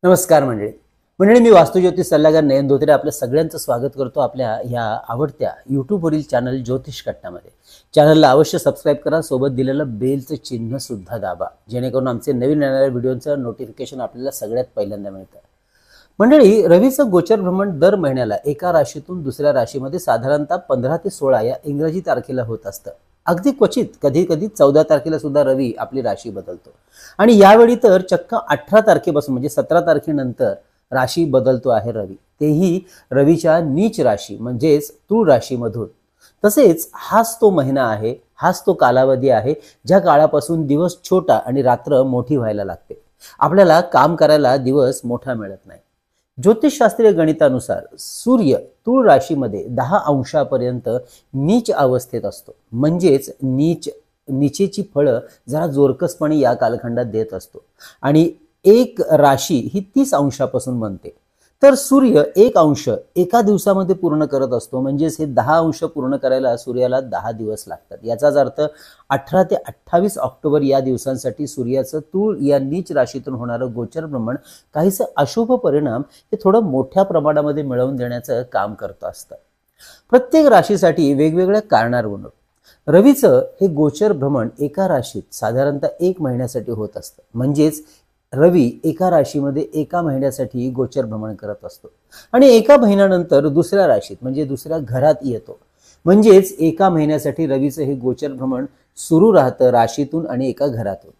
नमस्कार मंडळी. मी वास्तुज्योतिष सल्लागार नयन धोत्रे आपल्या सगळ्यांचं स्वागत करतो आपल्या ह्या आवडत्या यूट्यूबवरील चॅनल ज्योतिष कट्टामध्ये. चॅनलला अवश्य सबस्क्राईब करा, सोबत दिलेलं बेलचं चिन्ह सुद्धा दाबा, जेणेकरून आमचे नवीन येणाऱ्या व्हिडिओचं नोटिफिकेशन आपल्याला सगळ्यात पहिल्यांदा मिळतं. मंडळी, रवीचं गोचर भ्रमण दर महिन्याला एका राशीतून दुसऱ्या राशीमध्ये साधारणतः 15 ते 16 या इंग्रजी तारखेला होत असतं. अगदी क्वचित कधी कधी 14 तारखेला सुद्धा रवी आपली राशी बदलतो आणि यावेळी तर चक्क 18 तारखेपासून म्हणजे 17 तारखेनंतर राशी बदलतो आहे रवी, तेही रवीच्या नीच राशी म्हणजेच तूळ राशीमधून. तसेच हाच तो महिना आहे, हाच तो कालावधी आहे ज्या काळापासून दिवस छोटा आणि रात्र मोठी व्हायला लागते. आपल्याला काम करायला दिवस मोठा मिळत नाही. ज्योतिषशास्त्रीय गणितानुसार सूर्य तूळ राशीमध्ये 10 अंशापर्यंत नीच अवस्थेत असतो, म्हणजेच नीचेची फळं जरा जोरकसपणे या कालखंडात देत असतो आणि एक राशी ही 30 अंशापासून बनते. तर सूर्य 1 अंश एका दिवसामध्ये पूर्ण करत असतो, म्हणजेच हे 10 अंश पूर्ण करायला सूर्याला 10 दिवस लागतात. याचाच अर्थ 18 ते 28 ऑक्टोबर या दिवसांसाठी सूर्याचं तूळ या नीच राशीतून होणारं गोचर भ्रमण काहीसं अशुभ परिणाम हे थोडं मोठ्या प्रमाणामध्ये मिळवून देण्याचं काम करत असतं. प्रत्येक राशीसाठी वेगवेगळ्या कारणावरून रवीचं हे गोचर भ्रमण एका राशीत साधारणतः 1 महिन्यासाठी होत असतं. म्हणजेच रवी एका राशीमध्ये एका महिन्यासाठी गोचर भ्रमण करत असतो आणि एका महिन्यानंतर दुसऱ्या राशीत म्हणजे दुसऱ्या घरात येतो. म्हणजेच एका महिन्यासाठी रवीचं हे गोचर भ्रमण सुरू राहतं राशीतून आणि एका घरातून.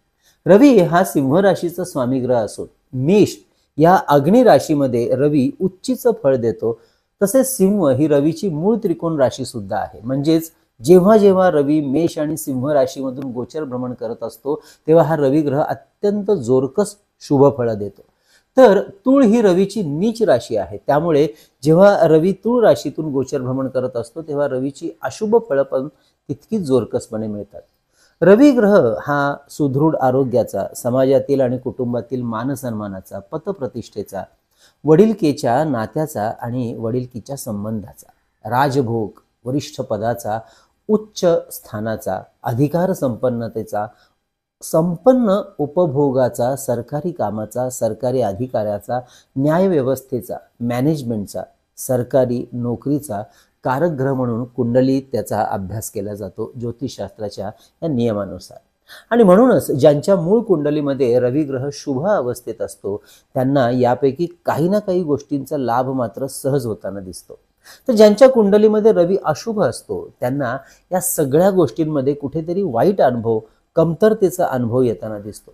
रवी हा सिंह राशीचा स्वामी ग्रह असून मेष या अग्नी राशीमध्ये रवी उच्चीचं फळ देतो. तसेच सिंह ही रवीची मूळ त्रिकोण राशी सुद्धा आहे. म्हणजेच जेव्हा जेव्हा रवी मेष आणि सिंह राशीमधून गोचर भ्रमण करत असतो तेव्हा हा रवी ग्रह अत्यंत जोरकस शुभ फळ देतो. तर तूळ ही रवीची नीच राशी आहे, त्यामुळे जेव्हा रवी तूळ राशीतून गोचर भ्रमण करत असतो तेव्हा रवीची अशुभ फळं पण तितकीच जोरकसपणे मिळतात. रवी ग्रह हा सुदृढ आरोग्याचा, समाजातील आणि कुटुंबातील मानसन्मानाचा, पतप्रतिष्ठेचा, वडिलकीच्या नात्याचा आणि वडिलकीच्या संबंधाचा, राजभोग, वरिष्ठ पदाचा, उच्च स्थानाचा, अधिकार संपन्नतेचा, संपन्न उपभोगाचा, सरकारी कामाचा, सरकारी अधिकाऱ्याचा, न्यायव्यवस्थेचा, मॅनेजमेंटचा, सरकारी नोकरीचा कारक ग्रह म्हणून कुंडलीत त्याचा अभ्यास केला जातो ज्योतिषशास्त्राच्या या नियमानुसार. आणि म्हणूनच ज्यांच्या मूळ कुंडलीमध्ये रवी ग्रह शुभ अवस्थेत असतो त्यांना यापैकी काही ना काही गोष्टींचा लाभ मात्र सहज होताना दिसतो. तर ज्यांच्या कुंडलीमध्ये रवी अशुभ असतो त्यांना या सगळ्या गोष्टींमध्ये कुठेतरी वाईट अनुभव, कमतरतेचा अनुभव येताना दिसतो.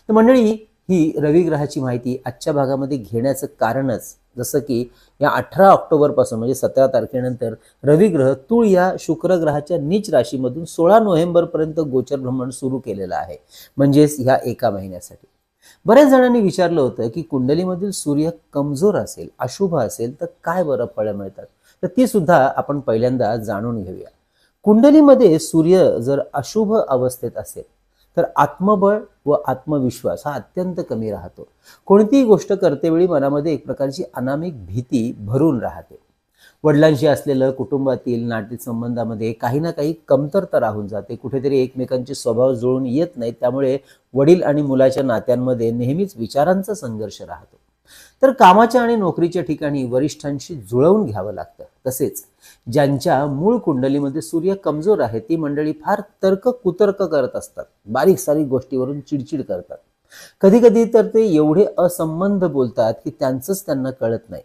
तर मंडळी, ही रवी ग्रहाची माहिती आजच्या भागामध्ये घेण्याचं कारणच जसं की या 18 ऑक्टोबर पासून म्हणजे 17 तारखेनंतर रवी ग्रह तूळ या शुक्र ग्रहाच्या नीच राशीमधून 16 नोव्हेंबर पर्यंत गोचर भ्रमण सुरू केलेलं आहे, म्हणजेच ह्या एका महिन्यासाठी. बऱ्याच जणांनी विचारलं होतं की कुंडलीमधील सूर्य कमजोर असेल, अशुभ असेल तर काय बरं फळं मिळतात. तर ती सुद्धा आपण पहिल्यांदा जाणून घेऊया. कुंडलीमध्ये सूर्य जर अशुभ अवस्थेत असेल तर आत्मबळ व आत्मविश्वास हा अत्यंत कमी राहतो. कोणतीही गोष्ट करतेवेळी मनामध्ये एक प्रकारची अनामिक भीती भरून राहते. वडिलांशी असलेलं कुटुंबातील नातेसंबंधामध्ये काही ना काही कमतरता राहून जाते. कुठेतरी एकमेकांचे स्वभाव जुळून येत नाहीत, त्यामुळे वडील आणि मुलाच्या नात्यांमध्ये नेहमीच विचारांचा संघर्ष राहतो. तर कामाच्या आणि नोकरीच्या ठिकाणी वरिष्ठांशी जुळवून घ्यावं लागतं. तसेच ज्यांच्या मूळ कुंडलीमध्ये सूर्य कमजोर आहे ती मंडळी फार कुतर्क करत असतात, बारीक सारीक गोष्टीवरून चिडचिड करतात. कधी कधी तर ते एवढे असंबंध बोलतात की त्यांचंच त्यांना कळत नाही.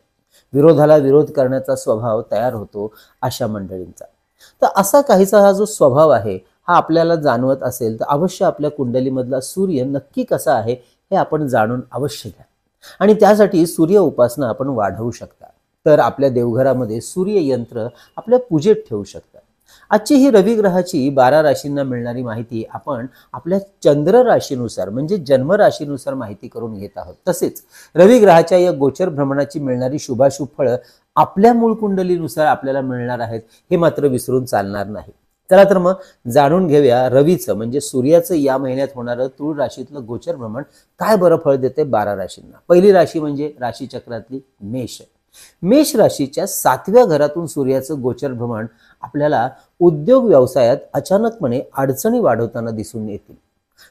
विरोधाला विरोध करण्याचा स्वभाव तयार होतो अशा मंडळींचा. तर असा काहीसा हा जो स्वभाव आहे हा आपल्याला जाणवत असेल तर अवश्य आपल्या कुंडलीमधला सूर्य नक्की कसा आहे हे आपण जाणून अवश्य घ्या आणि त्यासाठी सूर्य उपासना आपण वाढवू शकता. तर आपल्या देवघरामध्ये सूर्य यंत्र आपल्या पूजेत ठेवू शकता. आजची ही रवी ग्रहाची 12 राशींना मिळणारी माहिती आपण आपल्या चंद्र राशीनुसार म्हणजे जन्म राशीनुसार माहिती करून घेत आहोत. तसेच रवी ग्रहाच्या या गोचर भ्रमणाची मिळणारी शुभाशुभ फळं आपल्या मूळ कुंडलीनुसार आपल्याला मिळणार आहेत हे मात्र विसरून चालणार नाही. चला तर मग जाणून घेऊया रवीचं म्हणजे सूर्याचं या महिन्यात होणारं तूळ राशीतलं गोचर भ्रमण काय बरं फळ देते 12 राशींना. पहिली राशी म्हणजे राशीचक्रातली मेष. मेष राशीच्या 7व्या घरातून सूर्याचं गोचर भ्रमण आपल्याला उद्योग व्यवसायात अचानकपणे अडचणी वाढवताना दिसून येतील.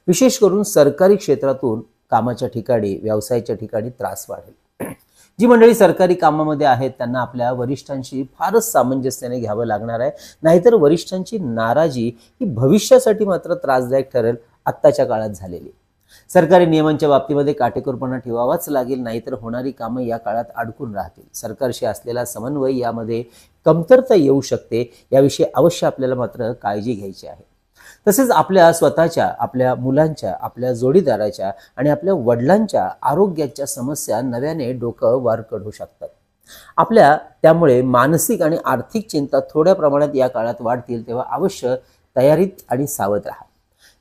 विशेष करून सरकारी क्षेत्रातून कामाच्या ठिकाणी, व्यवसायाच्या ठिकाणी त्रास वाढेल. जी मंडळी सरकारी कामामध्ये आहेत त्यांना आपल्या वरिष्ठांशी फारच सामंजस्याने घ्यावं लागणार आहे, नाहीतर वरिष्ठांची नाराजी ही भविष्यासाठी मात्र त्रासदायक ठरेल. आत्ताच्या काळात झालेली सरकारी नियमांच्या बाबतीमध्ये काटेकोरपणा ठेवावाच लागेल, नाहीतर होणारी कामं या काळात अडकून राहतील. सरकारशी असलेला समन्वय यामध्ये कमतरता येऊ शकते, याविषयी अवश्य आपल्याला मात्र काळजी घ्यायची आहे. तसेच आपल्या स्वतःच्या, आपल्या मुलांच्या, आपल्या जोडीदाराच्या आणि आपल्या वडिलांच्या आरोग्याच्या समस्या नव्याने डोकं वर काढू शकतात. आपल्या त्यामुळे मानसिक आणि आर्थिक चिंता थोड्या प्रमाणात या काळात वाढतील, तेव्हा अवश्य तयारीत आणि सावध राहा.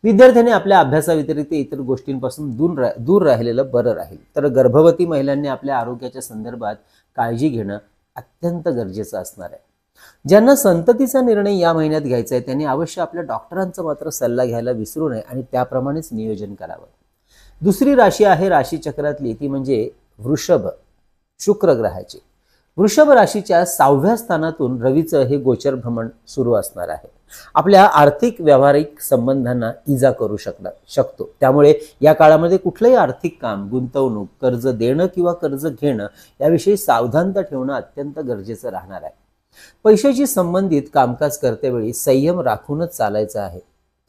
विद्यार्थ्यांनी आपल्या अभ्यासाव्यतिरिक्त इतर गोष्टींपासून दूर राहिलेलं बरं राहील. तर गर्भवती महिलांनी आपल्या आरोग्याच्या संदर्भात काळजी घेणं अत्यंत गरजेचं असणार आहे. ज्यांना संततीचा निर्णय या महिन्यात घ्यायचा आहे त्यांनी अवश्य आपल्या डॉक्टरांचा मात्र सल्ला घ्यायला विसरू नये आणि त्याप्रमाणेच नियोजन करावं. दुसरी राशी आहे राशीचक्रातली, ती म्हणजे वृषभ, शुक्र ग्रहाची. वृषभ राशीच्या 6व्या स्थानातून रवीचं हे गोचर भ्रमण सुरू असणार आहे. आपल्या आर्थिक व्यावहारिक संबंधांना इजा करू शकतो. त्यामुळे या काळामध्ये कुठलंही आर्थिक काम, गुंतवणूक, कर्ज देणं किंवा कर्ज घेणं याविषयी सावधानता ठेवणं अत्यंत गरजेचं राहणार आहे. पैशाशी संबंधित कामकाज करतेवेळी संयम राखूनच चालायचं आहे.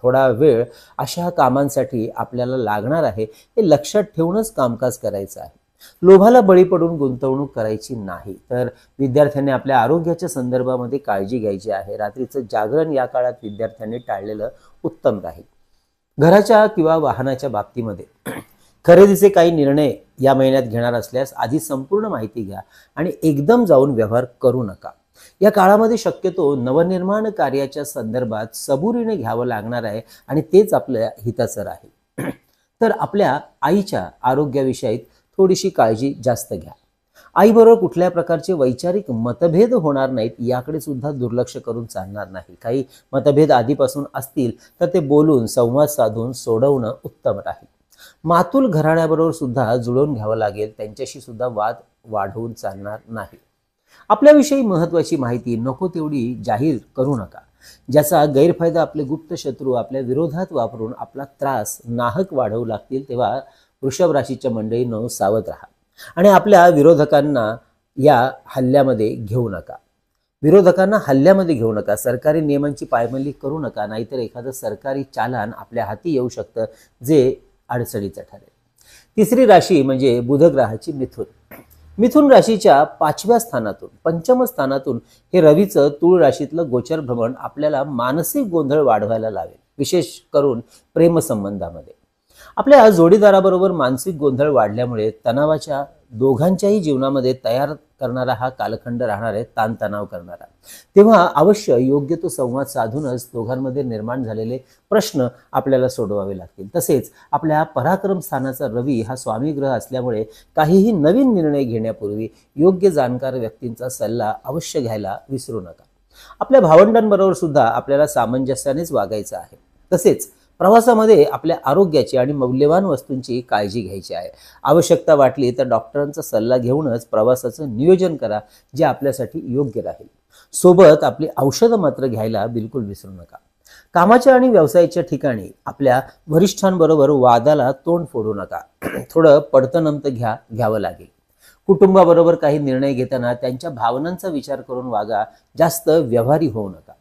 थोडा वेळ अशा कामांसाठी आपल्याला लागणार आहे, हे लक्षात ठेवूनच कामकाज करायचं आहे. लोभाला बळी पडून गुंतवणूक करायची नाही. तर विद्यार्थ्यांनी आपल्या आरोग्याच्या संदर्भामध्ये काळजी घ्यायची आहे. रात्रीचं जागरण या काळात विद्यार्थ्यांनी टाळलेलं उत्तम राहील. घराच्या किंवा वाहनाच्या बाबतीमध्ये खरेदीचे काही निर्णय या महिन्यात घेणार असल्यास आधी संपूर्ण माहिती घ्या आणि एकदम जाऊन व्यवहार करू नका. या काळामध्ये शक्यतो नवनिर्माण कार्याच्या संदर्भात सबुरीने घ्यावं लागणार आहे आणि तेच आपल्या हिताचं राहील. तर आपल्या आईच्या आरोग्याविषयी थोडीशी काळजी जास्त घ्या. आईबरोबर कुठल्या प्रकारचे वैचारिक मतभेद होणार नाहीत, याकडे सुद्धा दुर्लक्ष करून चालणार नाही. काही मतभेद आधीपासून असतील तर ते बोलून, संवाद साधून सोडवणं उत्तम राहील. मातुल घराण्याबरोबर सुद्धा जुळवून घ्यावं लागेल, त्यांच्याशी सुद्धा वाद वाढवून चालणार नाही. आपल्याविषयी महत्त्वाची माहिती नको तेवढी जाहीर करू नका. ज्याचा गैरफायदा आपले गुप्त शत्रू आपल्या विरोधात वापरून आपला त्रास नाहक वाढवू लागतील, तेव्हा वृषभ राशीच्या मंडळींनो सावध राहा आणि आपल्या विरोधकांना हल्ल्यामध्ये घेऊ नका. सरकारी नियमांची पायमल्ली करू नका, नाहीतर एखादं सरकारी चालान आपल्या हाती येऊ शकतं, जे अडचणीचं ठरेल. तिसरी राशी म्हणजे बुध ग्रहाची मिथुन राशीच्या 5व्या स्थानातून, पंचम स्थानातून हे रवीचं तूळ राशीतलं गोचर भ्रमण आपल्याला मानसिक गोंधळ वाढवायला लावेल, विशेष करून प्रेमसंबंधामध्ये. आपल्या जोडीदाराबरोबर मानसिक गोंधळ वाढल्यामुळे तणावाच्या दोघांच्याही जीवनामध्ये तयार करणारा हा कालखंड राहणार आहे, ताणतणाव करणारा. तेव्हा अवश्य योग्य तो संवाद साधूनच दोघांमध्ये निर्माण झालेले प्रश्न आपल्याला सोडवावे लागतील. तसेच आपल्या पराक्रम स्थानाचा रवी हा स्वामी ग्रह असल्यामुळे काहीही नवीन निर्णय घेण्यापूर्वी योग्य जाणकार व्यक्तींचा सल्ला अवश्य घ्यायला विसरू नका. आपल्या भावंडांबरोबर सुद्धा आपल्याला सामंजस्यानेच वागायचं आहे. तसेच प्रवासामध्ये आपल्या आरोग्याची आणि मौल्यवान वस्तूंची काळजी घ्यायची आहे. आवश्यकता वाटली तर डॉक्टरांचा सल्ला घेऊनच प्रवासाचं नियोजन करा, जे आपल्यासाठी योग्य राहील. सोबत आपली औषधं मात्र घ्यायला बिलकुल विसरू नका. कामाच्या आणि व्यवसायाच्या ठिकाणी आपल्या वरिष्ठांबरोबर वादाला तोंड फोडू नका. थोडं पडतनमत घ्यावं लागेल. कुटुंबाबरोबर काही निर्णय घेताना त्यांच्या भावनांचा विचार करून वागा, जास्त व्यवहारी होऊ नका.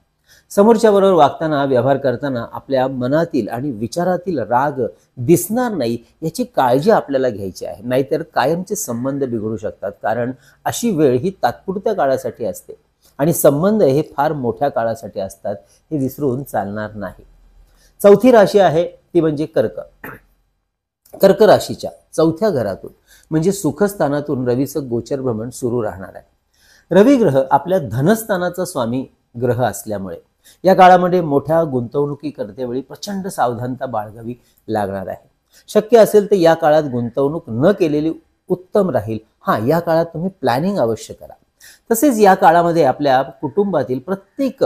समोरच्या बरोबर वागताना, व्यवहार करताना आपल्या मनातील आणि विचारातील राग दिसणार नाही, याची काळजी आपल्याला घ्यायची आहे. नाहीतर कायमचे संबंध बिघडू शकतात, कारण अशी वेळ ही तात्पुरत्या काळासाठी असते आणि संबंध हे फार मोठ्या काळासाठी असतात, हे विसरून चालणार नाही. चौथी राशी आहे ती म्हणजे कर्क राशीच्या 4थ्या घरातून म्हणजे सुखस्थानातून रवीचं गोचर भ्रमण सुरू राहणार आहे. रवी ग्रह आपल्या धनस्थानाचा स्वामी ग्रह असल्यामुळे या काळामध्ये मोठ्या गुंतवणुकी करतेवेळी प्रचंड सावधानता बाळगावी लागणार आहे. शक्य असेल तर या काळात गुंतवणूक न केलेली उत्तम राहील. या काळात तुम्ही प्लॅनिंग अवश्य करा. तसेच या काळामध्ये आपल्या कुटुंबातील प्रत्येक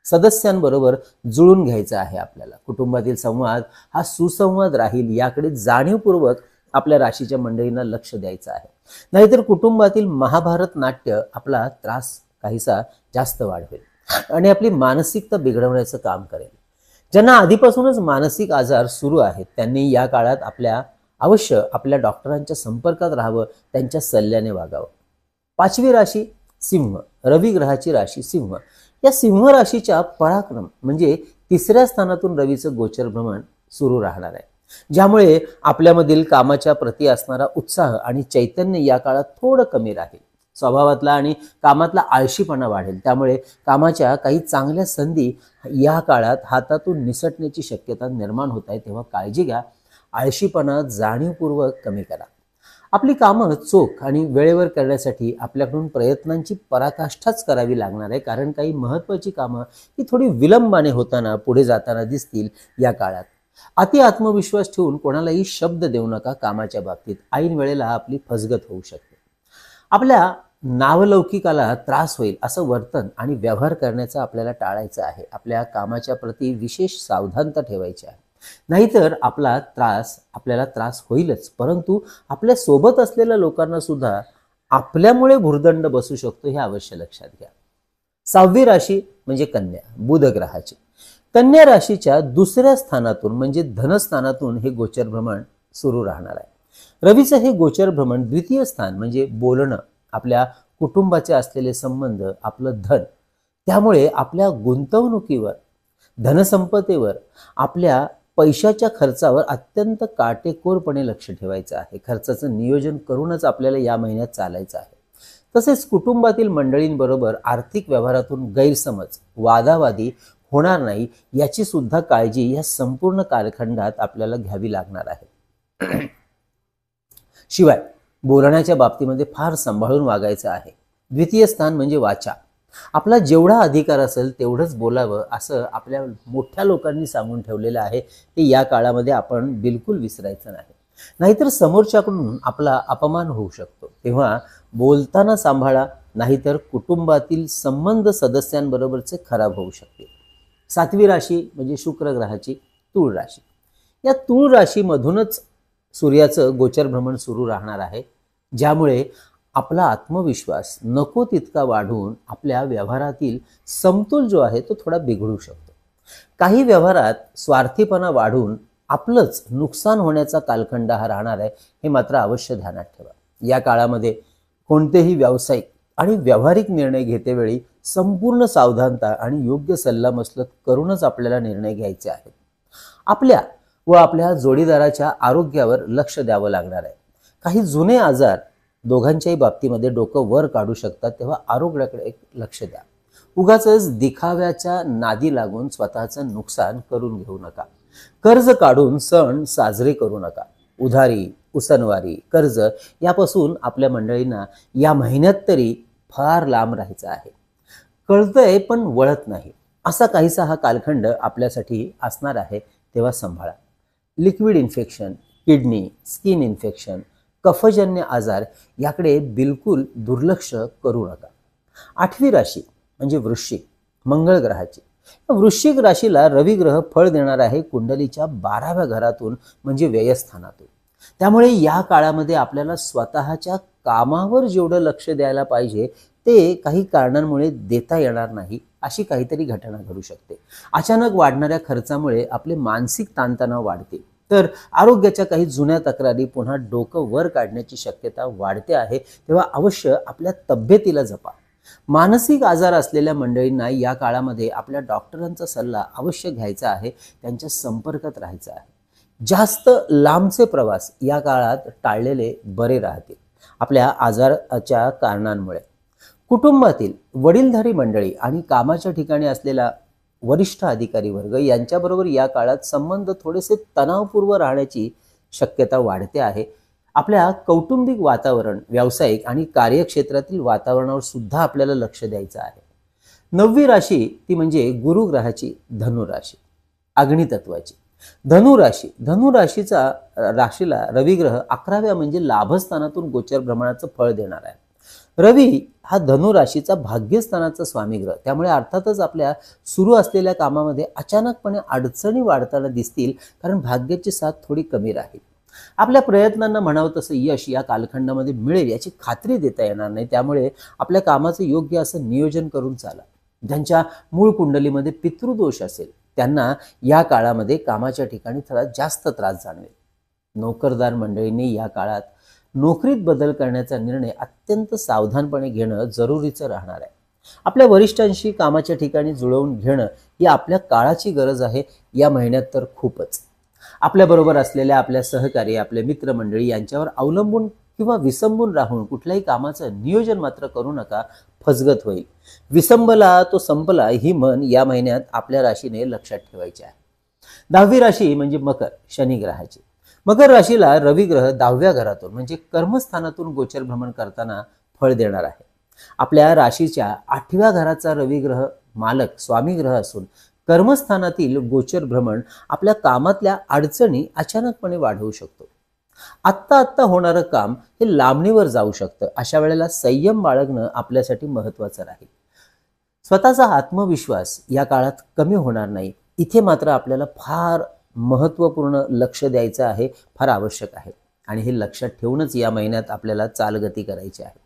सदस्यांबरोबर जुळून घ्यायचा आहे. आपल्याला कुटुंबातील संवाद हा सुसंवाद राहील, याकडे जाणीवपूर्वक आपल्या राशीच्या मंडळींना लक्ष द्यायचं आहे. नाहीतर कुटुंबातील महाभारत नाट्य आपला त्रास काहीसा जास्त वाढवेल आणि आपली मानसिकता बिघडवण्याचं काम करेल. ज्यांना आधीपासूनच मानसिक आजार सुरू आहेत त्यांनी या काळात आपल्या अवश्य आपल्या डॉक्टरांच्या संपर्कात राहावं, त्यांच्या सल्ल्याने वागावं. 5वी राशी सिंह, रवी ग्रहाची राशी सिंह. या सिंह राशीच्या पराक्रम म्हणजे 3ऱ्या स्थानातून रवीचं गोचर भ्रमण सुरू राहणार आहे, ज्यामुळे आपल्यामधील कामाच्या प्रती असणारा उत्साह आणि चैतन्य या काळात थोडं कमी राहील. स्वभावातला आणि कामातला आळशीपणा वाढेल, त्यामुळे कामाच्या काही चांगल्या संधी या काळात हातातून निसटण्याची शक्यता निर्माण होत आहे. तेव्हा काळजी घ्या, आळशीपणा जाणीवपूर्वक कमी करा. आपली कामं चोख आणि वेळेवर करण्यासाठी आपल्याकडून प्रयत्नांची पराकाष्ठाच करावी लागणार आहे, कारण काही महत्त्वाची कामं ही थोडी विलंबाने होताना पुढे जाताना दिसतील या काळात. अति आत्मविश्वास ठेवून कोणालाही शब्द देऊ नका कामाच्या बाबतीत, ऐन वेळेला आपली फसगत होऊ शकते. आपल्या नावलौकिकाला त्रास होईल असं वर्तन आणि व्यवहार करण्याचं आपल्याला टाळायचं आहे. आपल्या कामाच्या प्रती विशेष सावधानता ठेवायची आहे, नाहीतर आपल्याला त्रास होईलच, परंतु आपल्या सोबत असलेल्या लोकांना सुद्धा आपल्यामुळे भुर्दंड बसू शकतो, हे अवश्य लक्षात घ्या. 6वी राशी म्हणजे कन्या, बुध ग्रहाची. कन्या राशीच्या 2ऱ्या स्थानातून म्हणजे धनस्थानातून हे गोचर भ्रमण सुरू राहणार आहे. रवीचं हे गोचर भ्रमण 2य स्थान म्हणजे बोलणं, आपल्या कुटुंबाचे असलेले संबंध, आपलं धन, त्यामुळे आपल्या गुंतवणुकीवर, धनसंपत्तीवर, आपल्या पैशाच्या खर्चावर अत्यंत काटेकोरपणे लक्ष ठेवायचं आहे. खर्चाचं नियोजन करूनच आपल्याला या महिन्यात चालायचं आहे. तसेच कुटुंबातील मंडळींबरोबर आर्थिक व्यवहारातून गैरसमज, वादावादी होणार नाही याची सुद्धा काळजी या संपूर्ण कालखंडात आपल्याला घ्यावी लागणार आहे. शिवाय बोलण्याच्या बाबतीमध्ये फार सांभाळून वागायचं आहे. 2य स्थान म्हणजे वाचा. आपला जेवढा अधिकार असेल तेवढंच बोलावं असं आपल्या मोठ्या लोकांनी सांगून ठेवलेलं आहे. ते या काळामध्ये आपण बिलकुल विसरायचं नाही, नाहीतर समोरच्याकडून आपला अपमान होऊ शकतो. तेव्हा बोलताना सांभाळा, नाहीतर कुटुंबातील संबंध सदस्यांबरोबरचे खराब होऊ शकते. 7वी राशी म्हणजे शुक्र ग्रहाची तूळ राशी. या तूळ राशीमधूनच सूर्याचं गोचर भ्रमण सुरू राहणार आहे, ज्यामुळे आपला आत्मविश्वास नको तितका वाढून आपल्या व्यवहारातील समतोल जो आहे तो थोडा बिघडू शकतो. काही व्यवहारात स्वार्थीपणा वाढून आपलंच नुकसान होण्याचा कालखंड हा राहणार आहे, हे मात्र अवश्य ध्यानात ठेवा. या काळामध्ये कोणतेही व्यावसायिक आणि व्यावहारिक निर्णय घेतेवेळी संपूर्ण सावधानता आणि योग्य सल्लामसलत करूनच आपल्याला निर्णय घ्यायचे आहेत. आपल्या व आपल्या जोडीदाराच्या आरोग्यावर लक्ष द्यावं लागणार आहे. काही जुने आजार दोघांच्याही बाबतीमध्ये डोकं वर काढू शकतात, तेव्हा आरोग्याकडे लक्ष द्या. उगाचच दिखाव्याच्या नादी लागून स्वतःचं नुकसान करून घेऊ नका. कर्ज काढून सण साजरे करू नका. उधारी, उसनवारी, कर्ज यापासून आपल्या मंडळींना या महिन्यात तरी फार लांब राहायचं आहे. कळतंय पण वळत नाही, असा काहीसा हा कालखंड आपल्यासाठी असणार आहे, तेव्हा सांभाळा. Liquid infection, kidney, skin infection, कफजन्य आजार याकडे बिलकुल दुर्लक्ष करू नका. 8वी राशी म्हणजे वृश्चिक, मंगळ ग्रहाची. वृश्चिक राशीला रवी ग्रह फळ देणार आहे कुंडलीच्या 12व्या घरातून म्हणजे व्ययस्थानातून. त्यामुळे या काळामध्ये आपल्याला स्वतःच्या कामावर जेवढं लक्ष द्यायला पाहिजे ते काही कारणांमुळे देता येणार नाही, अशी काहीतरी घटना घडू शकते. अचानक वाढणाऱ्या खर्चामुळे आपले मानसिक ताणतणाव वाढते, तर आरोग्याच्या काही जुन्या तक्रारी पुन्हा डोकं वर काढण्याची शक्यता वाढते आहे. तेव्हा अवश्य आपल्या तब्येतीला जपा. मानसिक आजार असलेल्या मंडळींना या काळामध्ये आपल्या डॉक्टरांचा सल्ला अवश्य घ्यायचा आहे, त्यांच्या संपर्कात राहायचं आहे. जास्त लांबचे प्रवास या काळात टाळलेले बरे राहतील आपल्या आजाराच्या कारणांमुळे. कुटुंबातील वडीलधारी मंडळी आणि कामाच्या ठिकाणी असलेला वरिष्ठ अधिकारी वर्ग यांच्याबरोबर या काळात संबंध थोडेसे तणावपूर्ण राहण्याची शक्यता वाढते आहे. आपल्या कौटुंबिक वातावरण, व्यावसायिक आणि कार्यक्षेत्रातील वातावरणावर सुद्धा आपल्याला लक्ष द्यायचं आहे. 9वी राशी ती म्हणजे गुरु ग्रहाची धनु राशी, अग्नितत्वाची. धनु राशीला रवी ग्रह 11व्या म्हणजे लाभस्थानातून गोचर भ्रमणाचं फळ देणार आहे. रवी हा धनु राशीचा भाग्यस्थानाचा स्वामी ग्रह, त्यामुळे अर्थातच आपल्या सुरू असलेल्या कामामध्ये अचानकपणे अडचणी वाढताना दिसतील, कारण भाग्याची साथ थोडी कमी राहील. आपल्या प्रयत्नांना म्हणावं तसं यश या कालखंडामध्ये मिळेल याची खात्री देता येणार नाही, त्यामुळे आपल्या कामाचं योग्य असं नियोजन करून चाला. ज्यांच्या मूळ कुंडलीमध्ये पितृदोष असेल त्यांना या काळामध्ये कामाच्या ठिकाणी थोडा जास्त त्रास जाणवेल. नोकरदार मंडळींनी या काळात नोकरीत बदल करण्याचा निर्णय अत्यंत सावधानपणे घेणं जरुरीचं राहणार आहे. आपल्या वरिष्ठांशी कामाच्या ठिकाणी जुळवून घेणं ही आपल्या काळाची गरज आहे. या महिन्यात तर खूपच. आपल्याबरोबर असलेल्या आपल्या सहकारी, आपले मित्रमंडळी यांच्यावर अवलंबून किंवा विसंबून राहून कुठल्याही कामाचं नियोजन मात्र करू नका. फसगत होईल. विसंबला तो संपला ही म्हण या महिन्यात आपल्या राशीने लक्षात ठेवायची आहे. 10वी राशी म्हणजे मकर, शनी ग्रहाची. मकर राशीला रवी ग्रह 10व्या घरातून म्हणजे कर्मस्थानातून गोचर भ्रमण करताना फळ देणार आहे. आपल्या राशीच्या 8व्या घराचा रवी ग्रह मालक स्वामी ग्रह असून कर्मस्थानातील गोचर भ्रमण आपल्या कामातल्या अडचणी अचानकपणे वाढवू शकतो. आत्ता होणारं काम हे लांबणीवर जाऊ शकतं. अशा वेळेला संयम बाळगणं आपल्यासाठी महत्वाचं राहील. स्वतःचा आत्मविश्वास या काळात कमी होणार नाही. इथे मात्र आपल्याला फार महत्त्वपूर्ण लक्ष द्यायचं आहे, फार आवश्यक आहे. आणि हे लक्षात ठेवूनच या महिन्यात आपल्याला चालगती करायची आहे.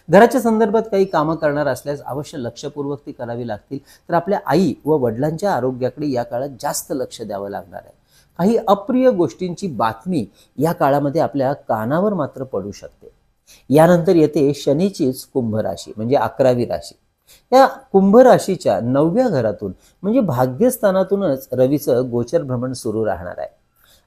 घराच्या संदर्भात काही कामं करणार असल्यास अवश्य लक्षपूर्वक ती करावी लागतील. तर आपल्या आई व वडिलांच्या आरोग्याकडे या काळात जास्त लक्ष द्यावं लागणार आहे. काही अप्रिय गोष्टींची बातमी या काळामध्ये आपल्या कानावर मात्र पडू शकते. यानंतर येते शनीचीच कुंभ राशी म्हणजे 11वी राशी. या कुंभ राशीच्या 9व्या घरातून म्हणजे भाग्यस्थानातूनच रवीचं गोचर भ्रमण सुरू राहणार आहे.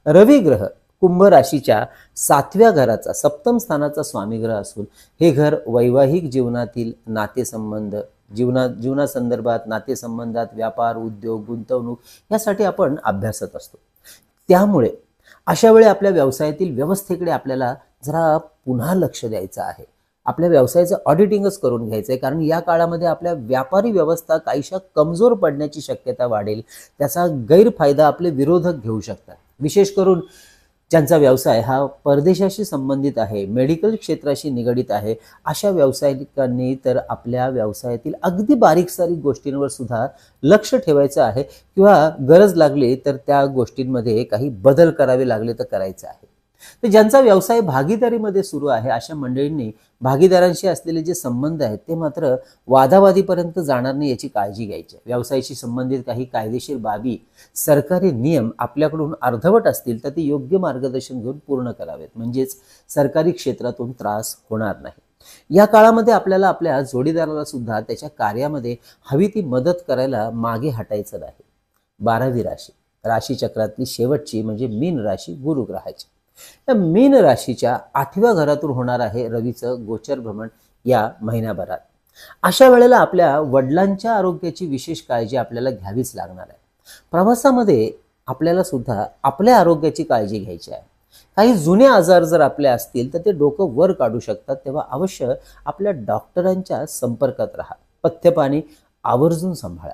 रवी ग्रह कुंभ राशीच्या 7व्या घराचा सप्तम स्थानाचा स्वामी ग्रह असून हे घर वैवाहिक जीवनातील नातेसंबंध, जीवनासंदर्भात, नातेसंबंधात, व्यापार, उद्योग, गुंतवणूक यासाठी आपण अभ्यासत असतो. त्यामुळे अशा वेळी आपल्या व्यवसायातील व्यवस्थेकडे आपल्याला जरा पुन्हा लक्ष द्यायचं आहे. आपल्या व्यवसायाचं ऑडिटिंगच करून घ्यायचं आहे. कारण या काळामध्ये आपल्या व्यापारी व्यवस्था काहीशा कमजोर पडण्याची शक्यता वाढेल. त्याचा गैरफायदा आपले विरोधक घेऊ शकतात. विशेष करून ज्यांचा व्यवसाय हा परदेशाशी संबंधित आहे, मेडिकल क्षेत्राशी निगडित आहे, अशा व्यावसायिकांनी तर आपल्या व्यवसायातील अगदी बारीक सारीक गोष्टींवर सुद्धा लक्ष ठेवायचं आहे किंवा गरज लागली तर त्या गोष्टींमध्ये काही बदल करावे लागले तर करायचं आहे. तर ज्यांचा व्यवसाय भागीदारीमध्ये सुरू आहे अशा मंडळींनी भागीदारांशी असलेले जे संबंध आहेत ते मात्र वादावादीपर्यंत जाणार नाही याची काळजी घ्यायची. व्यवसायाशी संबंधित काही कायदेशीर बाबी, सरकारी नियम आपल्याकडून अर्धवट असतील तर ते योग्य मार्गदर्शन घेऊन पूर्ण करावेत. म्हणजेच सरकारी क्षेत्रातून त्रास होणार नाही. या काळामध्ये आपल्याला आपल्या जोडीदाराला सुद्धा त्याच्या कार्यामध्ये हवी ती मदत करायला मागे हटायचं नाही. 12वी राशी, राशीचक्रातली शेवटची म्हणजे मीन राशी गुरु ग्रहाची. या मीन राशीच्या 8व्या घरातून होणार आहे रवीचं गोचर भ्रमण या महिन्याभरात. अशा वेळेला आपल्या वडिलांच्या आरोग्याची विशेष काळजी आपल्याला घ्यावीच लागणार आहे. प्रवासामध्ये आपल्याला सुद्धा आपल्या आरोग्याची काळजी घ्यायची आहे. काही जुने आजार जर आपले असतील तर ते डोकं वर काढू शकतात. तेव्हा अवश्य आपल्या डॉक्टरांच्या संपर्कात राहा. पथ्यपाणी आवर्जून सांभाळा.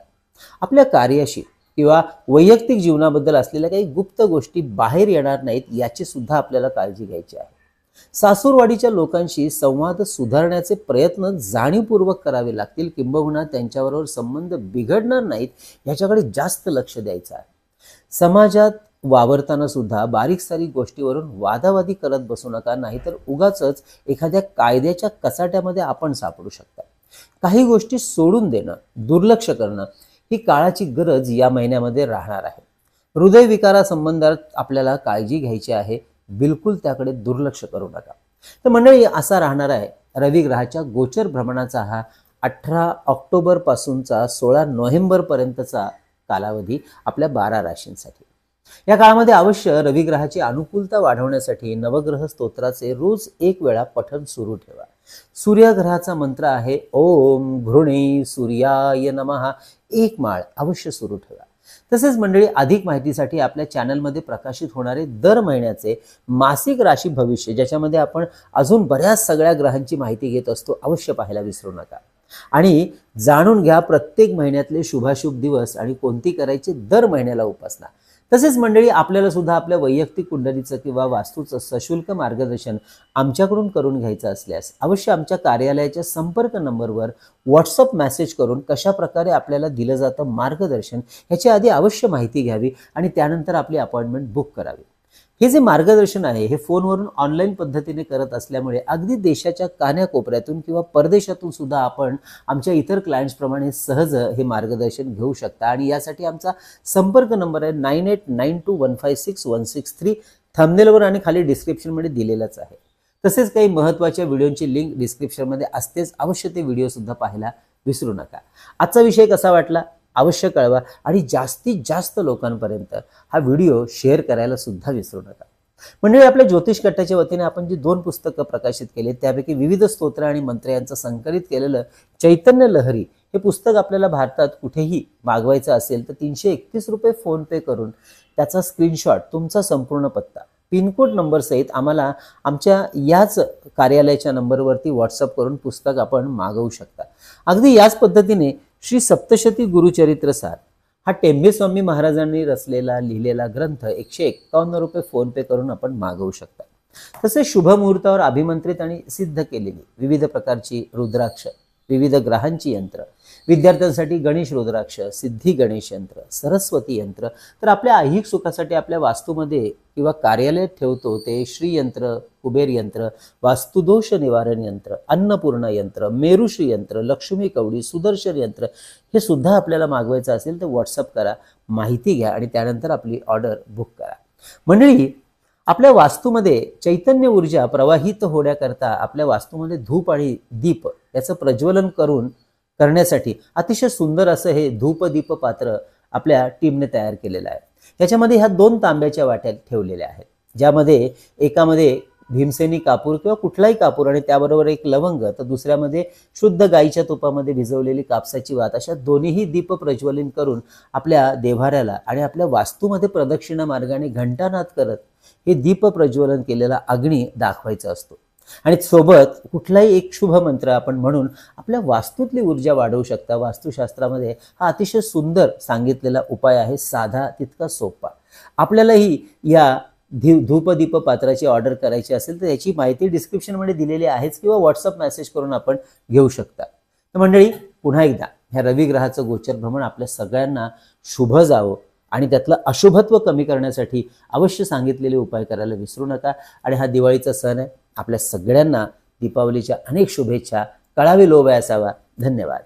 आपल्या कार्याशी किंवा वैयक्तिक जीवनाबद्दल असलेल्या काही गुप्त गोष्टी बाहेर येणार नाहीत याची सुद्धा आपल्याला काळजी घ्यायची आहे. सासूरवाडीच्या लोकांशी संवाद सुधारण्याचे प्रयत्न जाणीवपूर्वक करावे लागतील. किंबहुना त्यांच्याबरोबर संबंध बिघडणार नाहीत याच्याकडे जास्त लक्ष द्यायचं आहे. समाजात वावरताना सुद्धा बारीक सारीक गोष्टीवरून वादावादी करत बसू नका, नाहीतर उगाचच एखाद्या कायद्याच्या कचाट्यामध्ये आपण सापडू शकता. काही गोष्टी सोडून देणं, दुर्लक्ष करणं ही काळाची गरज या महिन्यामध्ये राहणार आहे. हृदयविकारासंबंधात आपल्याला काळजी घ्यायची आहे. बिलकुल त्याकडे दुर्लक्ष करू नका. तर मंडळी, असा राहणार आहे रवी ग्रहाच्या गोचर भ्रमणाचा हा 18 ऑक्टोबर पासूनचा 16 नोव्हेंबर पर्यंतचा कालावधी आपल्या 12 राशींसाठी. या काळामध्ये अवश्य रवी ग्रहाची अनुकूलता वाढवण्यासाठी नवग्रह स्तोत्राचे रोज एक वेळा पठण सुरू ठेवा. सूर्यग्रहाचा मंत्र आहे ओम घृणे सूर्याय नमः. एक माळ अवश्य सुरू ठेवा. तसेच मंडळी, अधिक माहितीसाठी आपल्या चॅनलमध्ये प्रकाशित होणारे दर महिन्याचे मासिक राशी भविष्य, ज्याच्यामध्ये आपण अजून बऱ्याच सगळ्या ग्रहांची माहिती घेत असतो, अवश्य पाहायला विसरू नका. आणि जाणून घ्या प्रत्येक महिन्यातले शुभाशुभ दिवस आणि कोणती करायची दर महिन्याला उपासना. तसेच मंडळी, आपल्याला सुद्धा आपल्या वैयक्तिक कुंडलीचं किंवा वास्तूचं सशुल्क मार्गदर्शन आमच्याकडून करून घ्यायचं असल्यास अवश्य आमच्या कार्यालयाच्या संपर्क नंबरवर व्हॉट्सअप मेसेज करून कशा प्रकारे आपल्याला दिलं जातं मार्गदर्शन याची आधी अवश्य माहिती घ्यावी आणि त्यानंतर आपली अपॉइंटमेंट बुक करावी. हे जे मार्गदर्शन आहे हे फोनवरून ऑनलाईन पद्धतीने करत असल्यामुळे अगदी देशाच्या कान्याकोपऱ्यातून किंवा परदेशातून सुद्धा आपण आमच्या इतर क्लायंट्स प्रमाणे सहज हे मार्गदर्शन घेऊ शकता. आणि यासाठी आमचा संपर्क नंबर आहे 9892156163. थंबनेलवर आणि खाली डिस्क्रिप्शनमध्ये दिलेलाच आहे. तसेच काही महत्त्वाच्या व्हिडिओची लिंक डिस्क्रिप्शनमध्ये असतेच, अवश्य ते व्हिडिओ सुद्धा पाहायला विसरू नका. आजचा विषय कसा वाटला अवश्य कळवा आणि जास्तीत जास्त लोकांपर्यंत हा व्हिडिओ शेअर करायला सुद्धा विसरू नका. म्हणजे आपल्या ज्योतिष कट्ट्याच्या वतीने आपण जी 2 पुस्तकं प्रकाशित केली त्यापैकी विविध स्तोत्र आणि मंत्र यांचं संकलित केलेलं चैतन्य लहरी हे पुस्तक आपल्याला भारतात कुठेही मागवायचं असेल तर 331 रुपये फोन पे करून त्याचा स्क्रीनशॉट, तुमचा संपूर्ण पत्ता, पिनकोड नंबर सहित आम्हाला आमच्या याच कार्यालयाच्या नंबरवरती व्हॉट्सअप करून पुस्तक आपण मागवू शकता. अगदी याच पद्धतीने श्री सप्तशती गुरुचरित्रसार हा टेंबे स्वामी महाराजांनी रचलेला लिहिलेला ग्रंथ 151 रुपये फोन पे करून आपण मागवू शकता. तसेच शुभ मुहूर्तावर अभिमंत्रित आणि सिद्ध केलेली विविध प्रकारची रुद्राक्ष, विविध ग्रहांची यंत्र, विद्यार्थ्यांसाठी गणेश रुद्राक्ष, सिद्धी गणेश यंत्र, सरस्वती यंत्र, तर आपल्या ऐहिक सुखासाठी आपल्या वास्तूमध्ये किंवा कार्यालयात ठेवतो ते श्री यंत्र, कुबेर यंत्र, वास्तुदोष निवारण यंत्र, अन्नपूर्णा यंत्र, मेरुश्री यंत्र, लक्ष्मी कवडी, सुदर्शन यंत्र हे सुद्धा आपल्याला मागवायचं असेल तर व्हॉट्सअप करा, माहिती घ्या आणि त्यानंतर आपली ऑर्डर बुक करा. मंडळी, आपल्या वास्तूमध्ये चैतन्य ऊर्जा प्रवाहित होण्याकरता आपल्या वास्तूमध्ये धूप आणि दीप याचं प्रज्वलन करण्यासाठी अतिशय सुंदर असं हे धूप दीप पात्र आपल्या टीमने तयार केलेलं आहे. याच्यामध्ये ह्या 2 तांब्याच्या वाट्या ठेवलेल्या आहेत, ज्यामध्ये एकामध्ये भीमसेनी कापूर किंवा कुठलाही कापूर आणि त्याबरोबर एक लवंग, तर दुसऱ्यामध्ये शुद्ध गाईच्या तुपामध्ये भिजवलेली कापसाची वात, अशा दोन्हीही दीप प्रज्वलन करून आपल्या देव्हाऱ्याला आणि आपल्या वास्तूमध्ये प्रदक्षिणा मार्गाने घंटानाद करत हे दीप प्रज्वलन केलेला अग्नी दाखवायचा असतो. आणि सोबत कुठलाही एक शुभ मंत्र आपण म्हणून आपल्या वास्तूतली ऊर्जा वाढवू शकता. वास्तुशास्त्रामध्ये हा अतिशय सुंदर सांगितलेला उपाय आहे, साधा तितका सोपा. आपल्यालाही या धूपदीप पात्राची ऑर्डर करायची असेल तर याची माहिती डिस्क्रिप्शनमध्ये दिलेली आहेच किंवा व्हॉट्सअप मेसेज करून आपण घेऊ शकता. तर मंडळी, पुन्हा एकदा ह्या रवी ग्रहाचं गोचर भ्रमण आपल्या सगळ्यांना शुभ जावं आणि त्यातलं अशुभत्व कमी करण्यासाठी अवश्य सांगितलेले उपाय करायला विसरू नका. आणि हा दिवाळीचा सण आहे, आपल्या सगळ्यांना दीपावलीच्या अनेक शुभेच्छा. कळावी लोभ असावा. धन्यवाद.